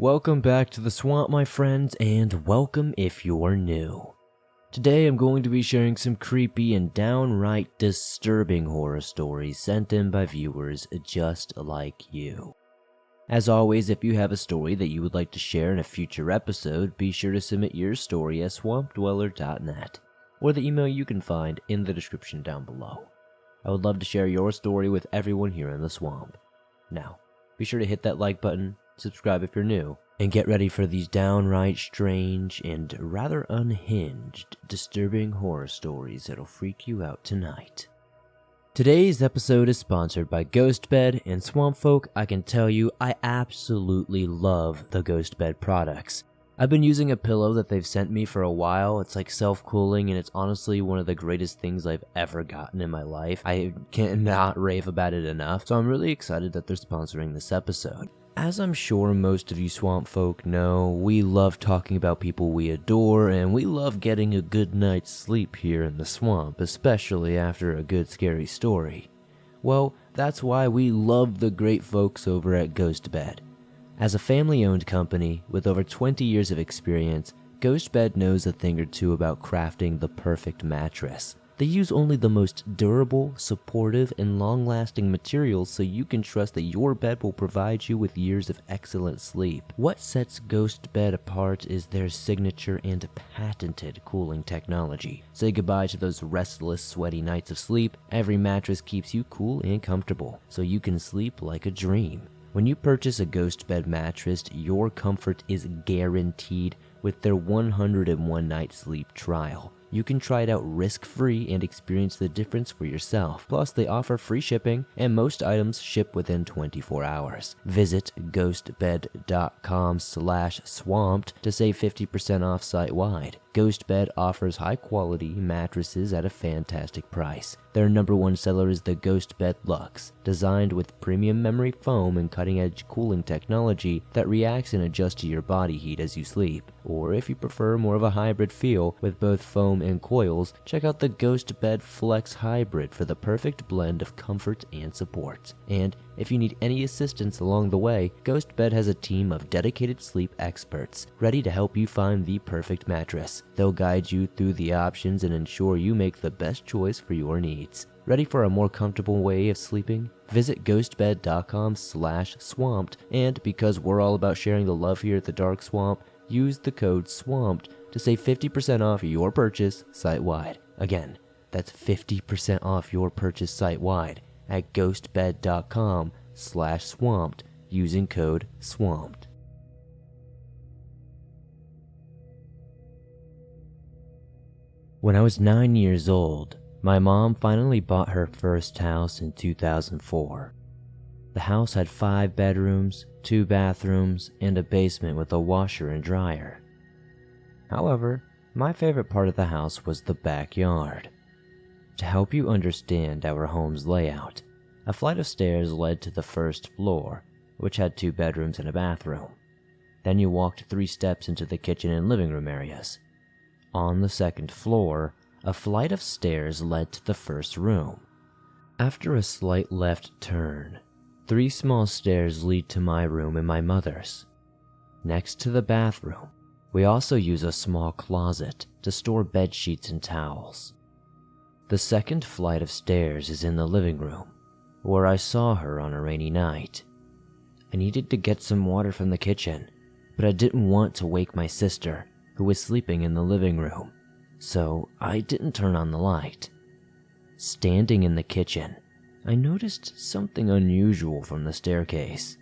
Welcome back to the swamp, my friends, and welcome if you're new. Today I'm going to be sharing some creepy and downright disturbing horror stories sent in by viewers just like you. As always, if you have a story that you would like to share in a future episode, be sure to submit your story at swampdweller.net or the email you can find in the description down below. I would love to share your story with everyone here in the swamp. Now, be sure to hit that like button, subscribe if you're new, and get ready for these downright strange and rather unhinged, disturbing horror stories that'll freak you out tonight. Today's episode is sponsored by Ghostbed, and Swamp Folk, I can tell you I absolutely love the Ghostbed products. I've been using a pillow that they've sent me for a while. It's like self-cooling, and it's honestly one of the greatest things I've ever gotten in my life. I cannot rave about it enough, so I'm really excited that they're sponsoring this episode. As I'm sure most of you swamp folk know, we love talking about people we adore, and we love getting a good night's sleep here in the swamp, especially after a good scary story. Well, that's why we love the great folks over at Ghostbed. As a family-owned company with over 20 years of experience, Ghostbed knows a thing or two about crafting the perfect mattress. They use only the most durable, supportive, and long-lasting materials so you can trust that your bed will provide you with years of excellent sleep. What sets Ghostbed apart is their signature and patented cooling technology. Say goodbye to those restless, sweaty nights of sleep. Every mattress keeps you cool and comfortable, so you can sleep like a dream. When you purchase a Ghostbed mattress, your comfort is guaranteed with their 101 night sleep trial. You can try it out risk-free and experience the difference for yourself. Plus, they offer free shipping, and most items ship within 24 hours. Visit ghostbed.com/swamped to save 50% off site-wide. Ghostbed offers high-quality mattresses at a fantastic price. Their #1 seller is the Ghostbed Luxe, designed with premium memory foam and cutting-edge cooling technology that reacts and adjusts to your body heat as you sleep. Or if you prefer more of a hybrid feel with both foam and coils, check out the Ghostbed Flex Hybrid for the perfect blend of comfort and support. And if you need any assistance along the way, Ghostbed has a team of dedicated sleep experts ready to help you find the perfect mattress. They'll guide you through the options and ensure you make the best choice for your needs. Ready for a more comfortable way of sleeping? Visit ghostbed.com/swamped, and because we're all about sharing the love here at the Dark Swamp, use the code SWAMPED to save 50% off your purchase site-wide. Again, that's 50% off your purchase site-wide at ghostbed.com/swamped using code SWAMPED. When I was 9 years old, my mom finally bought her first house in 2004. The house had 5 bedrooms, 2 bathrooms, and a basement with a washer and dryer. However, my favorite part of the house was the backyard. To help you understand our home's layout, a flight of stairs led to the first floor, which had 2 bedrooms and a bathroom. Then you walked 3 steps into the kitchen and living room areas. On the second floor, a flight of stairs led to the first room. After a slight left turn, 3 small stairs lead to my room and my mother's. Next to the bathroom, we also use a small closet to store bed sheets and towels. The second flight of stairs is in the living room, where I saw her on a rainy night. I needed to get some water from the kitchen, but I didn't want to wake my sister, who was sleeping in the living room, so I didn't turn on the light. Standing in the kitchen, I noticed something unusual from the staircase.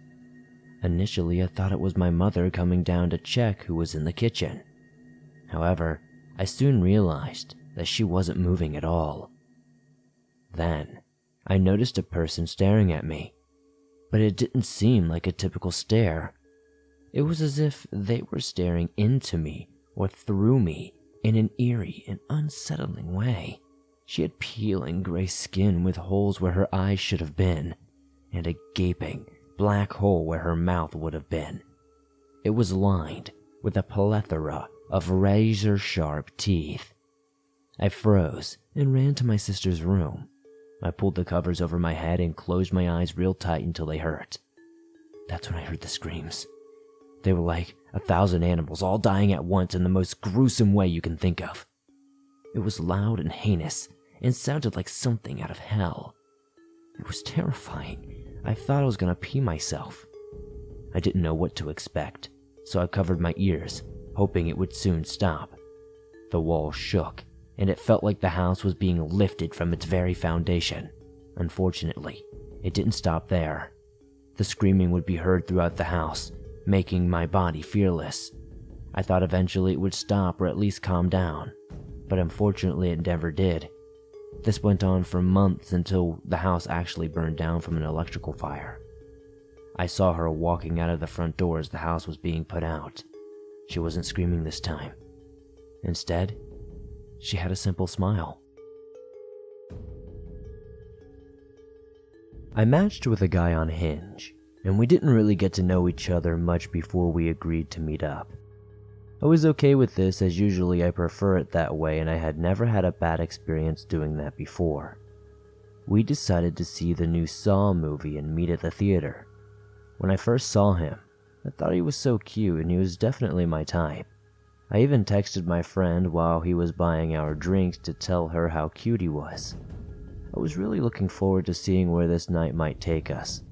Initially, I thought it was my mother coming down to check who was in the kitchen. However, I soon realized that she wasn't moving at all. Then, I noticed a person staring at me, but it didn't seem like a typical stare. It was as if they were staring into me or through me in an eerie and unsettling way. She had peeling gray skin with holes where her eyes should have been, and a gaping black hole where her mouth would have been. It was lined with a plethora of razor-sharp teeth. I froze and ran to my sister's room. I pulled the covers over my head and closed my eyes real tight until they hurt. That's when I heard the screams. They were like 1,000 animals all dying at once in the most gruesome way you can think of. It was loud and heinous and sounded like something out of hell. It was terrifying. I thought I was gonna pee myself. I didn't know what to expect, so I covered my ears, hoping it would soon stop. The walls shook, and it felt like the house was being lifted from its very foundation. Unfortunately, it didn't stop there. The screaming would be heard throughout the house, making my body fearless. I thought eventually it would stop or at least calm down, but unfortunately it never did. This went on for months until the house actually burned down from an electrical fire. I saw her walking out of the front door as the house was being put out. She wasn't screaming this time. Instead, she had a simple smile. I matched with a guy on Hinge, and we didn't really get to know each other much before we agreed to meet up. I was okay with this, as usually I prefer it that way, and I had never had a bad experience doing that before. We decided to see the new Saw movie and meet at the theater. When I first saw him, I thought he was so cute and he was definitely my type. I even texted my friend while he was buying our drinks to tell her how cute he was. I was really looking forward to seeing where this night might take us.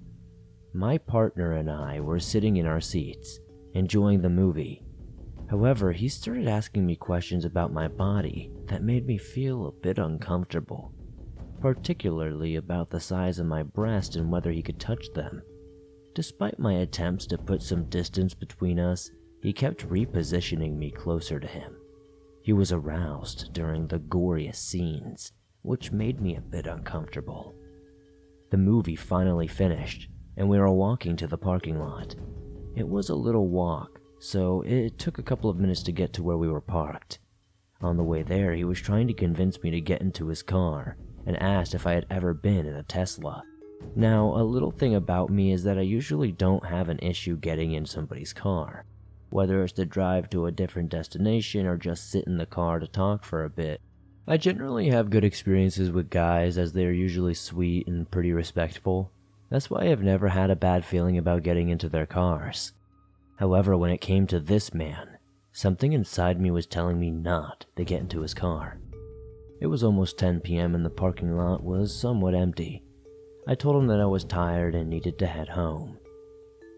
My partner and I were sitting in our seats, enjoying the movie. However, he started asking me questions about my body that made me feel a bit uncomfortable, particularly about the size of my breast and whether he could touch them. Despite my attempts to put some distance between us, he kept repositioning me closer to him. He was aroused during the goriest scenes, which made me a bit uncomfortable. The movie finally finished, and we were walking to the parking lot. It was a little walk, so it took a couple of minutes to get to where we were parked. On the way there, he was trying to convince me to get into his car, and asked if I had ever been in a Tesla. Now, a little thing about me is that I usually don't have an issue getting in somebody's car. Whether it's to drive to a different destination or just sit in the car to talk for a bit, I generally have good experiences with guys, as they are usually sweet and pretty respectful. That's why I've never had a bad feeling about getting into their cars. However, when it came to this man, something inside me was telling me not to get into his car. It was almost 10 p.m. and the parking lot was somewhat empty. I told him that I was tired and needed to head home.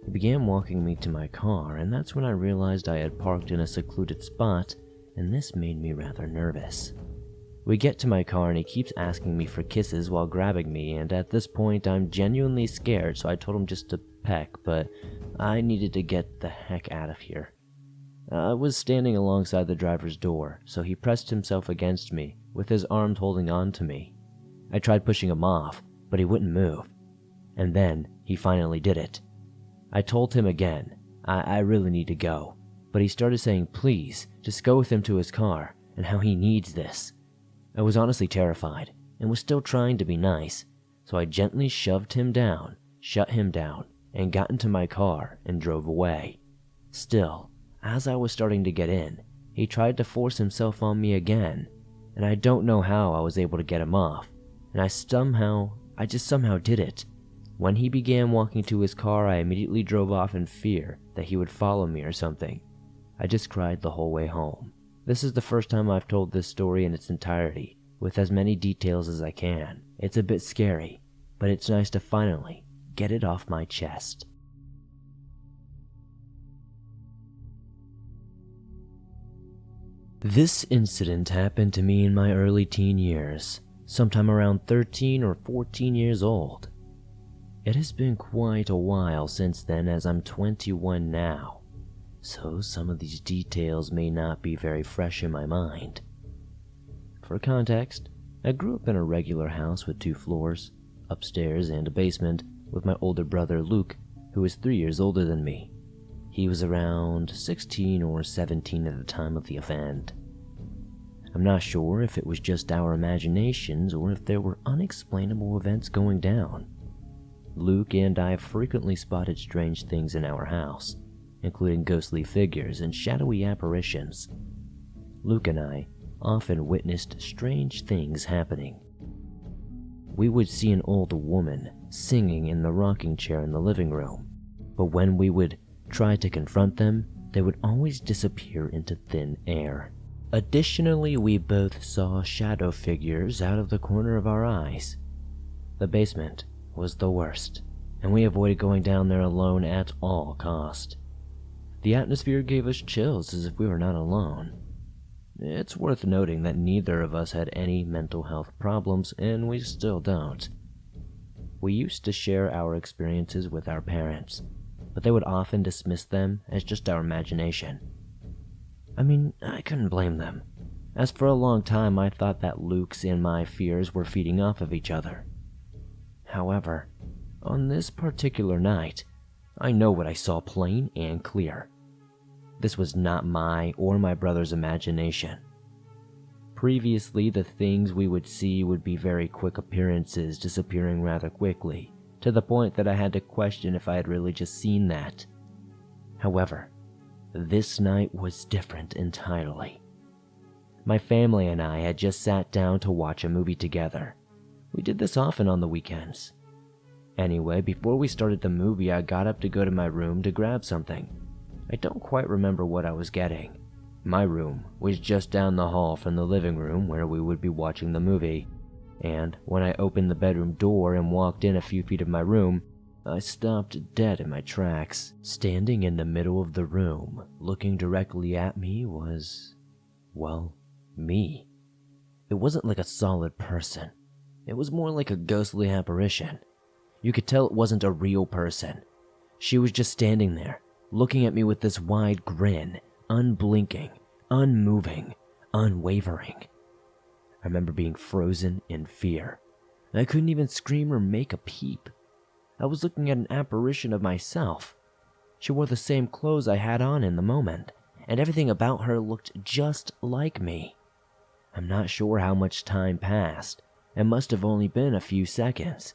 He began walking me to my car, and that's when I realized I had parked in a secluded spot, and this made me rather nervous. We get to my car and he keeps asking me for kisses while grabbing me, and at this point I'm genuinely scared, so I told him just to peck, but I needed to get the heck out of here. I was standing alongside the driver's door, so he pressed himself against me, with his arms holding on to me. I tried pushing him off, but he wouldn't move. And then he finally did it. I told him again, I really need to go, but he started saying please, just go with him to his car, and how he needs this. I was honestly terrified, and was still trying to be nice, so I gently shoved him down, shut him down, and got into my car and drove away. Still, as I was starting to get in, he tried to force himself on me again, and I don't know how I was able to get him off, and I just somehow did it. When he began walking to his car, I immediately drove off in fear that he would follow me or something. I just cried the whole way home. This is the first time I've told this story in its entirety, with as many details as I can. It's a bit scary, but it's nice to finally get it off my chest. This incident happened to me in my early teen years, sometime around 13 or 14 years old. It has been quite a while since then, as I'm 21 now, so some of these details may not be very fresh in my mind. For context, I grew up in a regular house with 2 floors, upstairs and a basement, with my older brother Luke, who is 3 years older than me. He was around 16 or 17 at the time of the event. I'm not sure if it was just our imaginations or if there were unexplainable events going down. Luke and I frequently spotted strange things in our house, including ghostly figures and shadowy apparitions. Luke and I often witnessed strange things happening. We would see an old woman singing in the rocking chair in the living room, but when we would tried to confront them, they would always disappear into thin air. Additionally, we both saw shadow figures out of the corner of our eyes. The basement was the worst, and we avoided going down there alone at all cost. The atmosphere gave us chills as if we were not alone. It's worth noting that neither of us had any mental health problems, and we still don't. We used to share our experiences with our parents, but they would often dismiss them as just our imagination. I mean, I couldn't blame them, as for a long time I thought that Luke's and my fears were feeding off of each other. However, on this particular night, I know what I saw plain and clear. This was not my or my brother's imagination. Previously, the things we would see would be very quick appearances, disappearing rather quickly, to the point that I had to question if I had really just seen that. However, this night was different entirely. My family and I had just sat down to watch a movie together. We did this often on the weekends. Anyway, before we started the movie, I got up to go to my room to grab something. I don't quite remember what I was getting. My room was just down the hall from the living room where we would be watching the movie, and when I opened the bedroom door and walked in a few feet of my room, I stopped dead in my tracks. Standing in the middle of the room, looking directly at me was, well, me. It wasn't like a solid person. It was more like a ghostly apparition. You could tell it wasn't a real person. She was just standing there, looking at me with this wide grin, unblinking, unmoving, unwavering. I remember being frozen in fear. I couldn't even scream or make a peep. I was looking at an apparition of myself. She wore the same clothes I had on in the moment, and everything about her looked just like me. I'm not sure how much time passed. It must have only been a few seconds,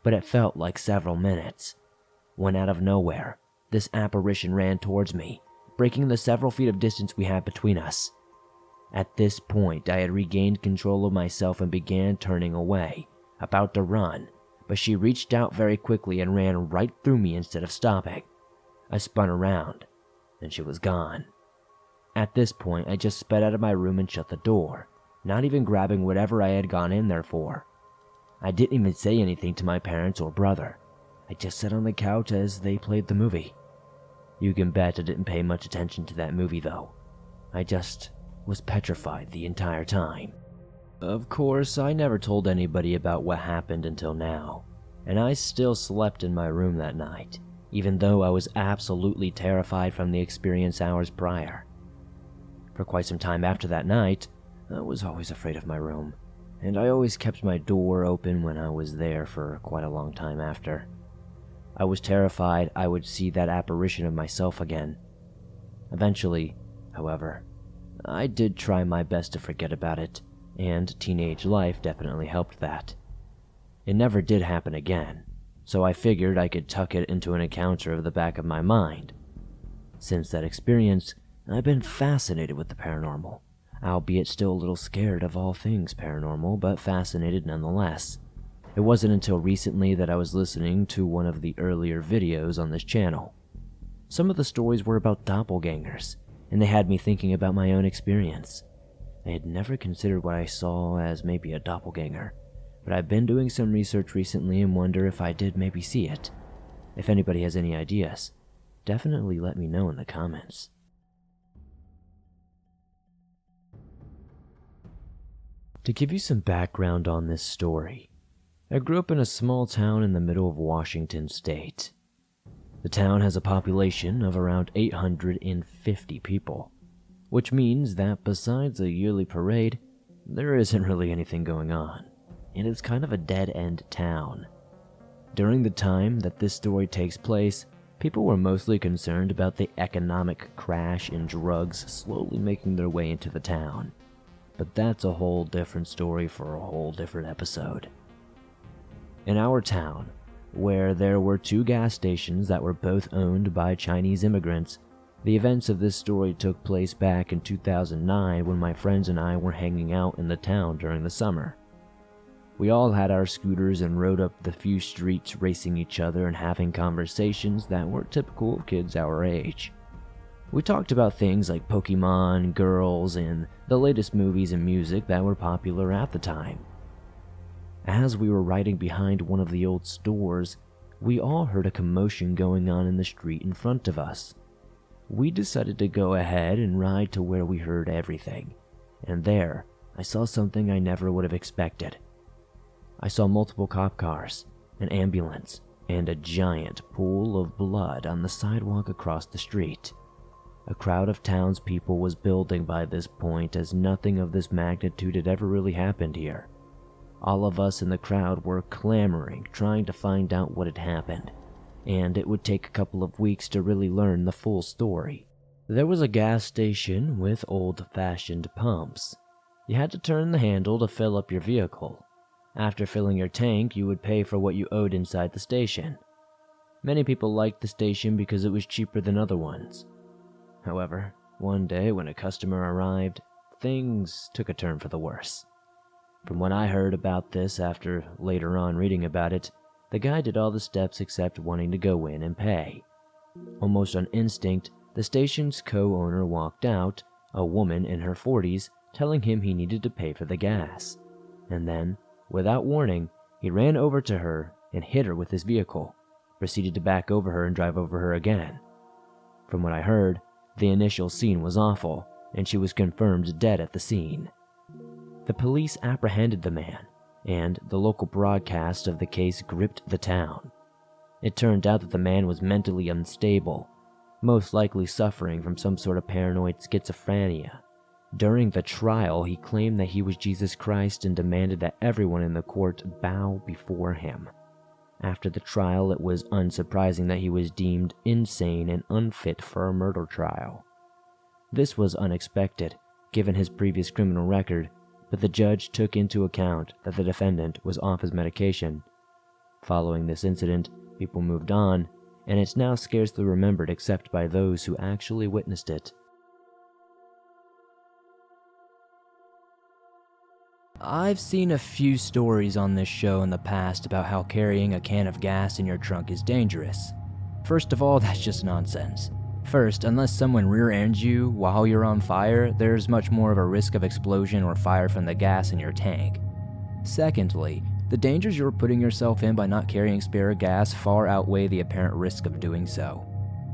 but it felt like several minutes, when out of nowhere, this apparition ran towards me, breaking the several feet of distance we had between us. At this point, I had regained control of myself and began turning away, about to run, but she reached out very quickly and ran right through me instead of stopping. I spun around, and she was gone. At this point, I just sped out of my room and shut the door, not even grabbing whatever I had gone in there for. I didn't even say anything to my parents or brother. I just sat on the couch as they played the movie. You can bet I didn't pay much attention to that movie though. I just was petrified the entire time. Of course, I never told anybody about what happened until now, and I still slept in my room that night, even though I was absolutely terrified from the experience hours prior. For quite some time after that night, I was always afraid of my room, and I always kept my door open when I was there for quite a long time after. I was terrified I would see that apparition of myself again. Eventually, however, I did try my best to forget about it, and teenage life definitely helped that. It never did happen again, so I figured I could tuck it into an encounter of the back of my mind. Since that experience, I've been fascinated with the paranormal, albeit still a little scared of all things paranormal, but fascinated nonetheless. It wasn't until recently that I was listening to one of the earlier videos on this channel. Some of the stories were about doppelgangers, and they had me thinking about my own experience. I had never considered what I saw as maybe a doppelganger, but I've been doing some research recently and wonder if I did maybe see it. If anybody has any ideas, definitely let me know in the comments. To give you some background on this story, I grew up in a small town in the middle of Washington state. The town has a population of around 850 people, which means that besides a yearly parade, there isn't really anything going on, and it's kind of a dead-end town. During the time that this story takes place, people were mostly concerned about the economic crash in drugs slowly making their way into the town. But that's a whole different story for a whole different episode. In our town, where there were 2 gas stations that were both owned by Chinese immigrants, the events of this story took place back in 2009 when my friends and I were hanging out in the town during the summer. We all had our scooters and rode up the few streets racing each other and having conversations that were typical of kids our age. We talked about things like Pokemon, girls, and the latest movies and music that were popular at the time. As we were riding behind one of the old stores, we all heard a commotion going on in the street in front of us. We decided to go ahead and ride to where we heard everything, and there, I saw something I never would have expected. I saw multiple cop cars, an ambulance, and a giant pool of blood on the sidewalk across the street. A crowd of townspeople was building by this point, as nothing of this magnitude had ever really happened here. All of us in the crowd were clamoring, trying to find out what had happened, and it would take a couple of weeks to really learn the full story. There was a gas station with old-fashioned pumps. You had to turn the handle to fill up your vehicle. After filling your tank, you would pay for what you owed inside the station. Many people liked the station because it was cheaper than other ones. However, one day when a customer arrived, things took a turn for the worse. From what I heard about this after later on reading about it, the guy did all the steps except wanting to go in and pay. Almost on instinct, the station's co-owner walked out, a woman in her 40s, telling him he needed to pay for the gas. And then, without warning, he ran over to her and hit her with his vehicle, proceeded to back over her and drive over her again. From what I heard, the initial scene was awful, and she was confirmed dead at the scene. The police apprehended the man, and the local broadcast of the case gripped the town. It turned out that the man was mentally unstable, most likely suffering from some sort of paranoid schizophrenia. During the trial, he claimed that he was Jesus Christ and demanded that everyone in the court bow before him. After the trial, it was unsurprising that he was deemed insane and unfit for a murder trial. This was unexpected, given his previous criminal record, but the judge took into account that the defendant was off his medication. Following this incident, people moved on, and it's now scarcely remembered except by those who actually witnessed it. I've seen a few stories on this show in the past about how carrying a can of gas in your trunk is dangerous. First of all, that's just nonsense. First, unless someone rear-ends you while you're on fire, there's much more of a risk of explosion or fire from the gas in your tank. Secondly, the dangers you're putting yourself in by not carrying spare gas far outweigh the apparent risk of doing so.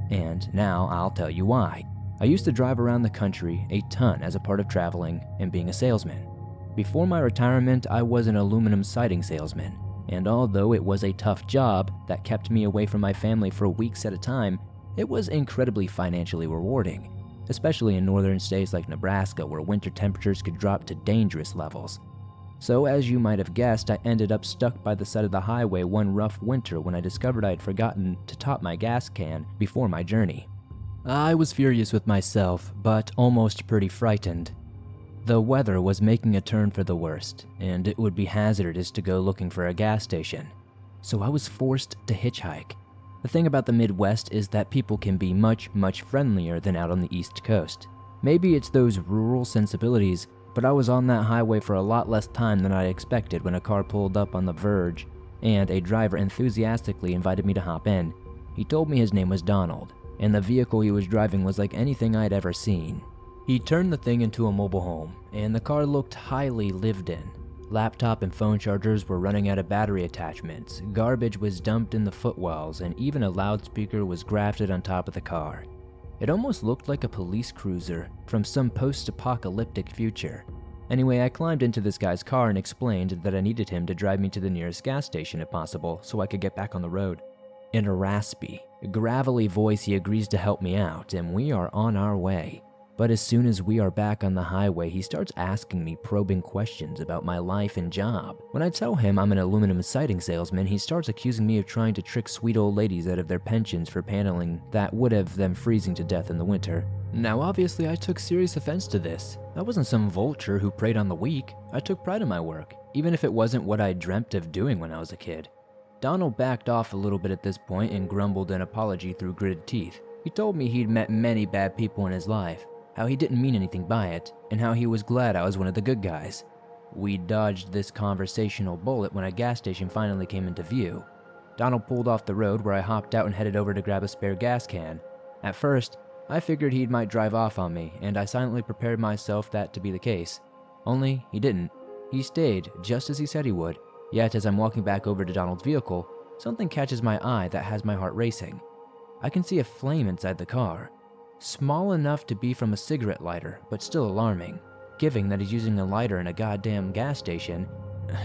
And now I'll tell you why. I used to drive around the country a ton as a part of traveling and being a salesman. Before my retirement, I was an aluminum siding salesman, and although it was a tough job that kept me away from my family for weeks at a time, it was incredibly financially rewarding, especially in northern states like Nebraska where winter temperatures could drop to dangerous levels. So as you might have guessed, I ended up stuck by the side of the highway one rough winter when I discovered I had forgotten to top my gas can before my journey. I was furious with myself, but almost pretty frightened. The weather was making a turn for the worst, and it would be hazardous to go looking for a gas station. So I was forced to hitchhike. The thing about the Midwest is that people can be much friendlier than out on the East Coast. Maybe it's those rural sensibilities, but I was on that highway for a lot less time than I expected when a car pulled up on the verge, and a driver enthusiastically invited me to hop in. He told me his name was Donald, and the vehicle he was driving was like anything I'd ever seen. He turned the thing into a mobile home, and the car looked highly lived in. Laptop and phone chargers were running out of battery attachments, garbage was dumped in the footwells, and even a loudspeaker was grafted on top of the car. It almost looked like a police cruiser from some post-apocalyptic future. Anyway, I climbed into this guy's car and explained that I needed him to drive me to the nearest gas station if possible so I could get back on the road. In a raspy, gravelly voice, he agrees to help me out, and we are on our way. But as soon as we are back on the highway, he starts asking me probing questions about my life and job. When I tell him I'm an aluminum siding salesman, he starts accusing me of trying to trick sweet old ladies out of their pensions for paneling that would have them freezing to death in the winter. Now obviously I took serious offense to this. I wasn't some vulture who preyed on the weak. I took pride in my work, even if it wasn't what I dreamt of doing when I was a kid. Donald backed off a little bit at this point and grumbled an apology through gritted teeth. He told me he'd met many bad people in his life, how he didn't mean anything by it, and how he was glad I was one of the good guys. We dodged this conversational bullet when a gas station finally came into view. Donald pulled off the road where I hopped out and headed over to grab a spare gas can. At first, I figured he might drive off on me, and I silently prepared myself that to be the case. Only, he didn't. He stayed, just as he said he would. Yet, as I'm walking back over to Donald's vehicle, something catches my eye that has my heart racing. I can see a flame inside the car. Small enough to be from a cigarette lighter, but still alarming. Given that he's using a lighter in a goddamn gas station,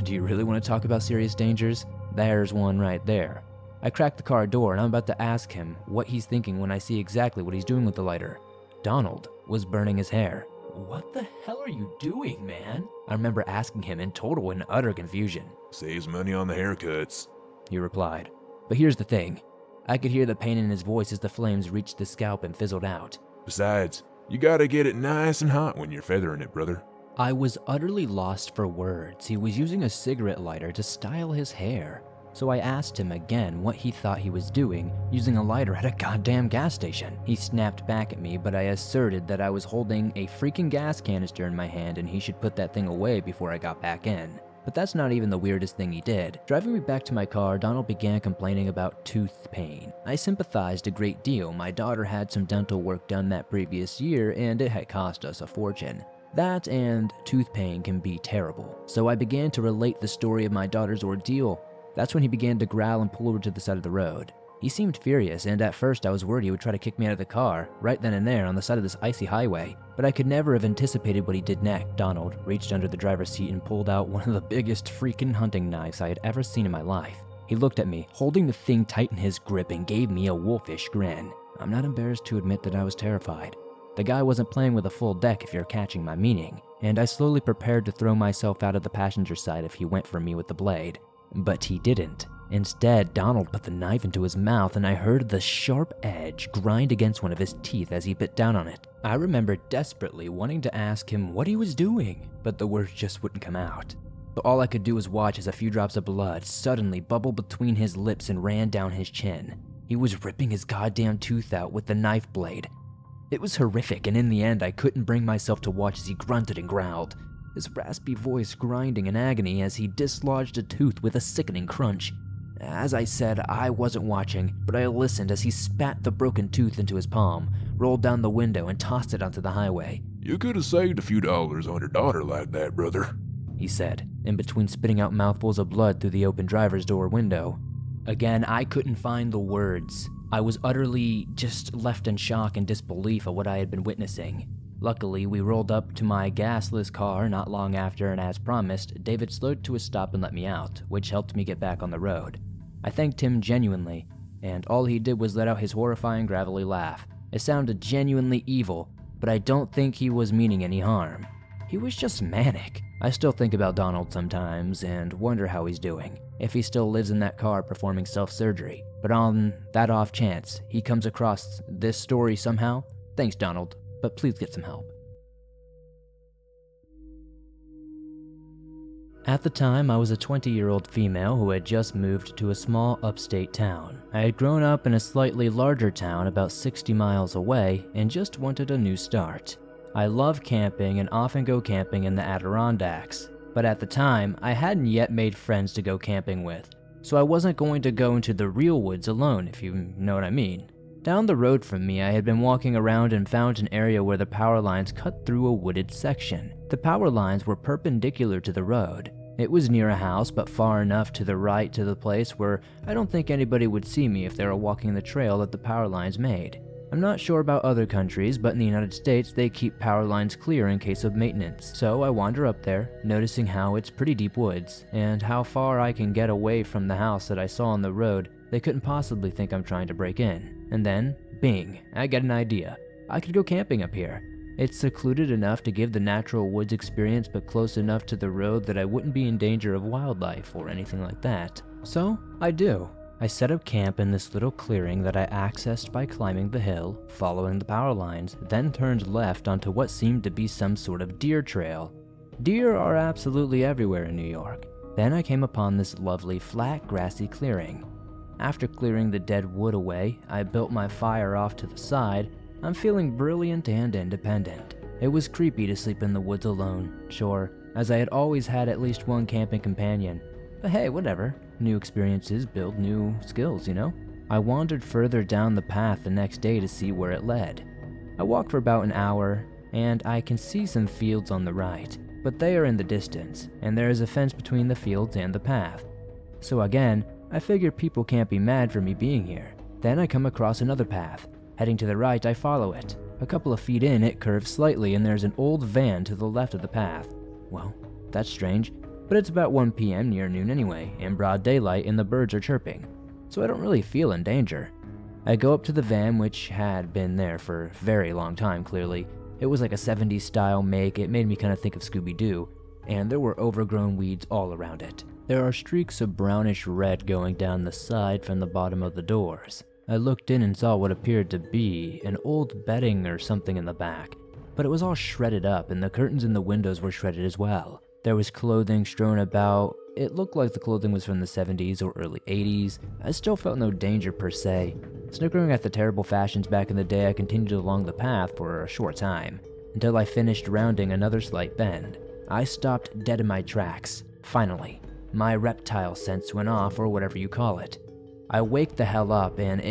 do you really want to talk about serious dangers? There's one right there. I crack the car door and I'm about to ask him what he's thinking when I see exactly what he's doing with the lighter. Donald was burning his hair. "What the hell are you doing, man?" I remember asking him in total and utter confusion. "Saves money on the haircuts," he replied. But here's the thing. I could hear the pain in his voice as the flames reached the scalp and fizzled out. "Besides, you gotta get it nice and hot when you're feathering it, brother." I was utterly lost for words. He was using a cigarette lighter to style his hair. So I asked him again what he thought he was doing, using a lighter at a goddamn gas station. He snapped back at me, but I asserted that I was holding a freaking gas canister in my hand and he should put that thing away before I got back in. But that's not even the weirdest thing he did. Driving me back to my car, Donald began complaining about tooth pain. I sympathized a great deal. My daughter had some dental work done that previous year and it had cost us a fortune. That and tooth pain can be terrible. So I began to relate the story of my daughter's ordeal. That's when he began to growl and pull over to the side of the road. He seemed furious, and at first I was worried he would try to kick me out of the car, right then and there on the side of this icy highway. But I could never have anticipated what he did next. Donald reached under the driver's seat and pulled out one of the biggest freaking hunting knives I had ever seen in my life. He looked at me, holding the thing tight in his grip, and gave me a wolfish grin. I'm not embarrassed to admit that I was terrified. The guy wasn't playing with a full deck if you're catching my meaning, and I slowly prepared to throw myself out of the passenger side if he went for me with the blade. But he didn't. Instead, Donald put the knife into his mouth and I heard the sharp edge grind against one of his teeth as he bit down on it. I remember desperately wanting to ask him what he was doing, but the words just wouldn't come out. So all I could do was watch as a few drops of blood suddenly bubbled between his lips and ran down his chin. He was ripping his goddamn tooth out with the knife blade. It was horrific, and in the end I couldn't bring myself to watch as he grunted and growled, his raspy voice grinding in agony as he dislodged a tooth with a sickening crunch. As I said, I wasn't watching, but I listened as he spat the broken tooth into his palm, rolled down the window, and tossed it onto the highway. "You could have saved a few dollars on your daughter like that, brother," he said, in between spitting out mouthfuls of blood through the open driver's door window. Again, I couldn't find the words. I was utterly just left in shock and disbelief at what I had been witnessing. Luckily, we rolled up to my gasless car not long after, and as promised, David slowed to a stop and let me out, which helped me get back on the road. I thanked him genuinely, and all he did was let out his horrifying gravelly laugh. It sounded genuinely evil, but I don't think he was meaning any harm. He was just manic. I still think about Donald sometimes and wonder how he's doing, if he still lives in that car performing self-surgery. But on that off chance he comes across this story somehow, thanks Donald, but please get some help. At the time, I was a 20-year-old female who had just moved to a small upstate town. I had grown up in a slightly larger town about 60 miles away and just wanted a new start. I love camping and often go camping in the Adirondacks, but at the time, I hadn't yet made friends to go camping with, so I wasn't going to go into the real woods alone, if you know what I mean. Down the road from me, I had been walking around and found an area where the power lines cut through a wooded section. The power lines were perpendicular to the road. It was near a house, but far enough to the right to the place where I don't think anybody would see me if they were walking the trail that the power lines made. I'm not sure about other countries, but in the United States, they keep power lines clear in case of maintenance. So I wander up there, noticing how it's pretty deep woods, and how far I can get away from the house that I saw on the road. They couldn't possibly think I'm trying to break in. And then, bing, I get an idea. I could go camping up here. It's secluded enough to give the natural woods experience, but close enough to the road that I wouldn't be in danger of wildlife or anything like that. So, I do. I set up camp in this little clearing that I accessed by climbing the hill, following the power lines, then turned left onto what seemed to be some sort of deer trail. Deer are absolutely everywhere in New York. Then I came upon this lovely, flat, grassy clearing. After clearing the dead wood away, I built my fire off to the side. I'm feeling brilliant and independent. It was creepy to sleep in the woods alone, sure, as I had always had at least one camping companion. But hey, whatever. New experiences build new skills, you know? I wandered further down the path the next day to see where it led. I walked for about an hour, and I can see some fields on the right, but they are in the distance, and there is a fence between the fields and the path. So again, I figured people can't be mad for me being here. Then I come across another path. Heading to the right, I follow it. A couple of feet in, it curves slightly, and there's an old van to the left of the path. Well, that's strange, but it's about 1 p.m. near noon anyway, in broad daylight, and the birds are chirping, so I don't really feel in danger. I go up to the van, which had been there for a very long time, clearly. It was like a 70s style make. It made me kind of think of Scooby-Doo, and there were overgrown weeds all around it. There are streaks of brownish red going down the side from the bottom of the doors. I looked in and saw what appeared to be an old bedding or something in the back, but it was all shredded up, and the curtains in the windows were shredded as well. There was clothing strewn about. It looked like the clothing was from the 70s or early 80s. I still felt no danger per se. Snickering at the terrible fashions back in the day, I continued along the path for a short time, until I finished rounding another slight bend. I stopped dead in my tracks. Finally, my reptile sense went off, or whatever you call it. I wake the hell up, and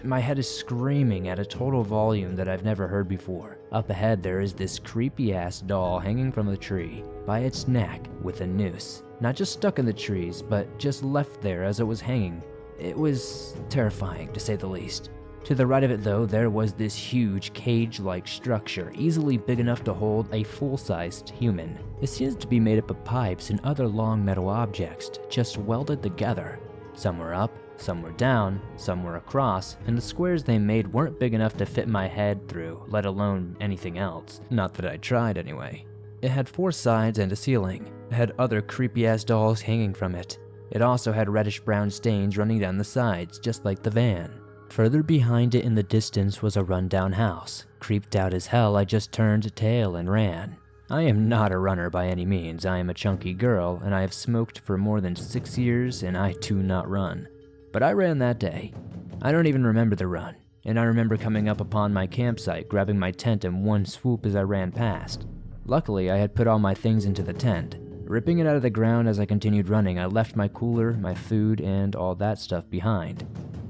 my head is screaming at a total volume that I've never heard before. Up ahead, there is this creepy-ass doll hanging from a tree by its neck with a noose. Not just stuck in the trees, but just left there as it was hanging. It was terrifying, to say the least. To the right of it, though, there was this huge cage-like structure, easily big enough to hold a full-sized human. It seems to be made up of pipes and other long metal objects, just welded together. Some were up, some were down, some were across, and the squares they made weren't big enough to fit my head through, let alone anything else. Not that I tried, anyway. It had 4 sides and a ceiling. It had other creepy-ass dolls hanging from it. It also had reddish-brown stains running down the sides, just like the van. Further behind it in the distance was a rundown house. Creeped out as hell, I just turned tail and ran. I am not a runner by any means. I am a chunky girl, and I have smoked for more than 6 years, and I do not run. But I ran that day. I don't even remember the run, and I remember coming up upon my campsite, grabbing my tent in one swoop as I ran past. Luckily, I had put all my things into the tent. Ripping it out of the ground as I continued running, I left my cooler, my food, and all that stuff behind.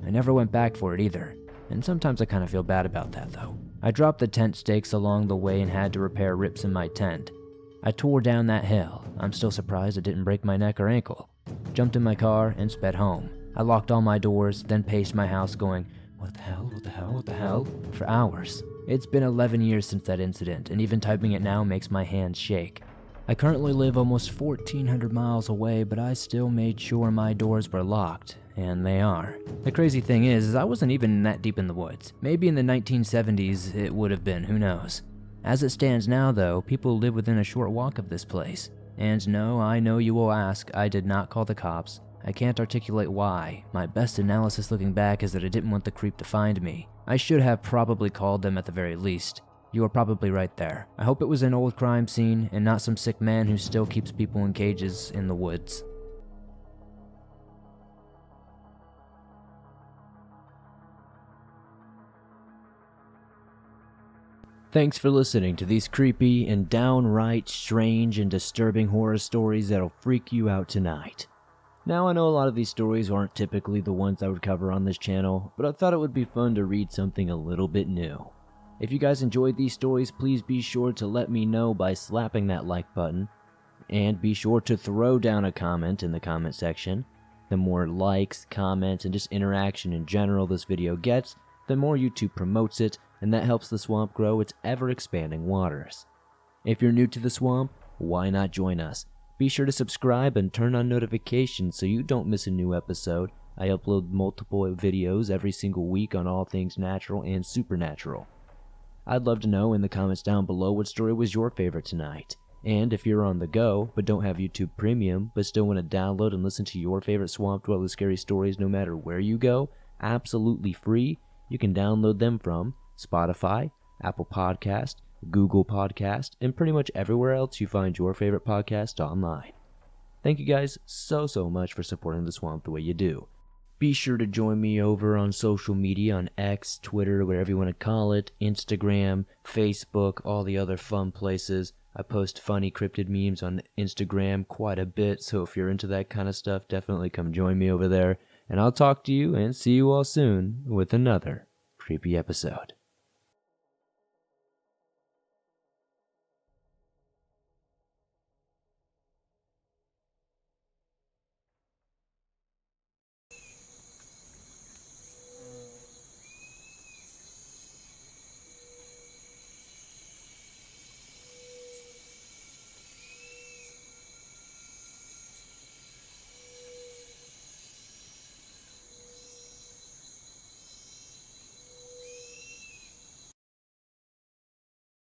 I never went back for it either, and sometimes I kind of feel bad about that though. I dropped the tent stakes along the way and had to repair rips in my tent. I tore down that hill. I'm still surprised it didn't break my neck or ankle. Jumped in my car and sped home. I locked all my doors, then paced my house going, what the hell, for hours. It's been 11 years since that incident, and even typing it now makes my hands shake. I currently live almost 1,400 miles away, but I still made sure my doors were locked, and they are. The crazy thing is I wasn't even that deep in the woods. Maybe in the 1970s it would have been, who knows. As it stands now though, people live within a short walk of this place. And no, I know you will ask, I did not call the cops. I can't articulate why. My best analysis looking back is that I didn't want the creep to find me. I should have probably called them at the very least. You are probably right there. I hope it was an old crime scene and not some sick man who still keeps people in cages in the woods. Thanks for listening to these creepy and downright strange and disturbing horror stories that'll freak you out tonight. Now, I know a lot of these stories aren't typically the ones I would cover on this channel, but I thought it would be fun to read something a little bit new. If you guys enjoyed these stories, please be sure to let me know by slapping that like button, and be sure to throw down a comment in the comment section. The more likes, comments, and just interaction in general this video gets, the more YouTube promotes it, and that helps the swamp grow its ever-expanding waters. If you're new to the swamp, why not join us? Be sure to subscribe and turn on notifications so you don't miss a new episode. I upload multiple videos every single week on all things natural and supernatural. I'd love to know in the comments down below what story was your favorite tonight. And if you're on the go, but don't have YouTube Premium, but still want to download and listen to your favorite Swamp Dweller scary stories no matter where you go, absolutely free, you can download them from Spotify, Apple Podcast, Google Podcast, and pretty much everywhere else you find your favorite podcast online. Thank you guys so much for supporting the Swamp the way you do. Be sure to join me over on social media on X, Twitter, whatever you want to call it, Instagram, Facebook, all the other fun places. I post funny cryptid memes on Instagram quite a bit, so if you're into that kind of stuff, definitely come join me over there. And I'll talk to you and see you all soon with another creepy episode.